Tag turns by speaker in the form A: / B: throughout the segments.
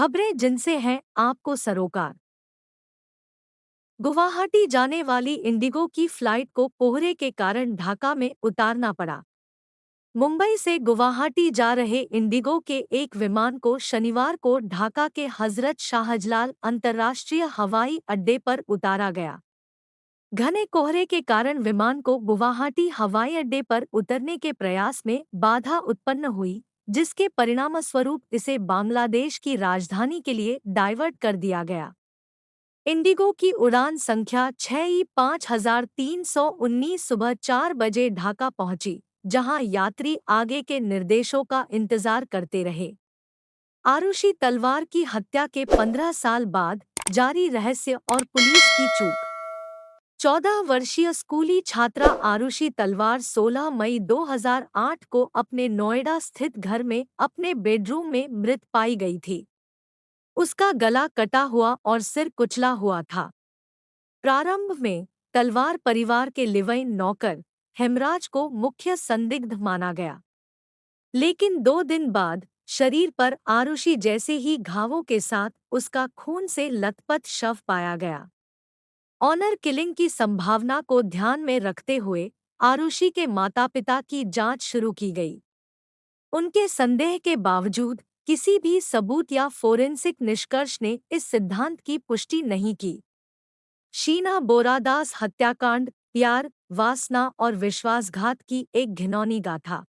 A: खबरें जिनसे हैं आपको सरोकार। गुवाहाटी जाने वाली इंडिगो की फ्लाइट को कोहरे के कारण ढाका में उतारना पड़ा। मुंबई से गुवाहाटी जा रहे इंडिगो के एक विमान को शनिवार को ढाका के हजरत शाहजलाल अंतर्राष्ट्रीय हवाई अड्डे पर उतारा गया। घने कोहरे के कारण विमान को गुवाहाटी हवाई अड्डे पर उतरने के प्रयास में बाधा उत्पन्न हुई, जिसके परिणामस्वरूप इसे बांग्लादेश की राजधानी के लिए डाइवर्ट कर दिया गया। इंडिगो की उड़ान संख्या 6E5319 सुबह 4 बजे ढाका पहुंची, जहां यात्री आगे के निर्देशों का इंतजार करते रहे। आरुषि तलवार की हत्या के 15 साल बाद जारी रहस्य और पुलिस की चूक। 14 वर्षीय स्कूली छात्रा आरुषि तलवार 16 मई 2008 को अपने नोएडा स्थित घर में अपने बेडरूम में मृत पाई गई थी। उसका गला कटा हुआ और सिर कुचला हुआ था। प्रारंभ में तलवार परिवार के लिव-इन नौकर हेमराज को मुख्य संदिग्ध माना गया, लेकिन 2 दिन बाद शरीर पर आरुषि जैसे ही घावों के साथ उसका खून से लथपथ शव पाया गया। ऑनर किलिंग की संभावना को ध्यान में रखते हुए आरुषि के माता-पिता की जांच शुरू की गई। उनके संदेह के बावजूद किसी भी सबूत या फोरेंसिक निष्कर्ष ने इस सिद्धांत की पुष्टि नहीं की। शीना बोरादास हत्याकांड प्यार, वासना और विश्वासघात की एक घिनौनी गाथा।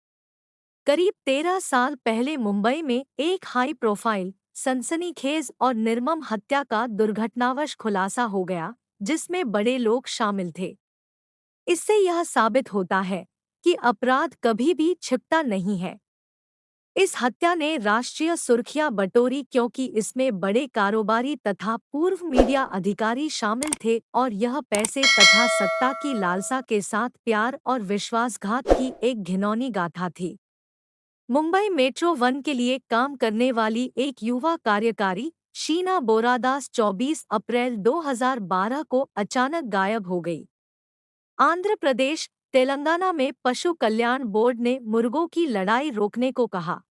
A: करीब 13 साल पहले मुंबई में एक हाई प्रोफाइल, सनसनीखेज और निर्मम हत्या का दुर्घटनावश खुलासा हो गया, जिसमें बड़े लोग शामिल थे। इससे यह साबित होता है कि अपराध कभी भी छिपता नहीं है। इस हत्या ने राष्ट्रीय सुर्खियां बटोरी क्योंकि इसमें बड़े कारोबारी तथा पूर्व मीडिया अधिकारी शामिल थे और यह पैसे तथा सत्ता की लालसा के साथ प्यार और विश्वासघात की एक घिनौनी गाथा थी। मुंबई मेट्रो वन के लिए काम करने वाली एक युवा कार्यकारी शीना बोरादास 24 अप्रैल 2012 को अचानक गायब हो गई। आंध्र प्रदेश, तेलंगाना में पशु कल्याण बोर्ड ने मुर्गों की लड़ाई रोकने को कहा।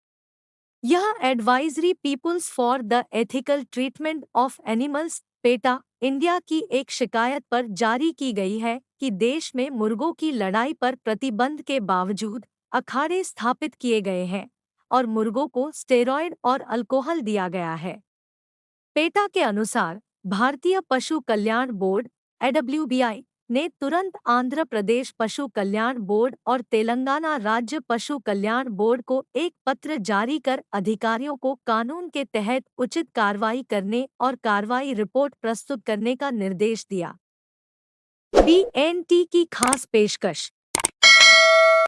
A: यह advisory Peoples for the Ethical Treatment of Animals PETA India की एक शिकायत पर जारी की गई है कि देश में मुर्गों की लड़ाई पर प्रतिबंध के बावजूद अखाड़े स्थापित किए गए हैं और मुर्गों को स्टेरॉयड और अल्कोहल दिया गया है। पेटा के अनुसार भारतीय पशु कल्याण बोर्ड (AWBI) ने तुरंत आंध्र प्रदेश पशु कल्याण बोर्ड और तेलंगाना राज्य पशु कल्याण बोर्ड को एक पत्र जारी कर अधिकारियों को कानून के तहत उचित कार्रवाई करने और कार्रवाई रिपोर्ट प्रस्तुत करने का निर्देश दिया। BNT की खास पेशकश।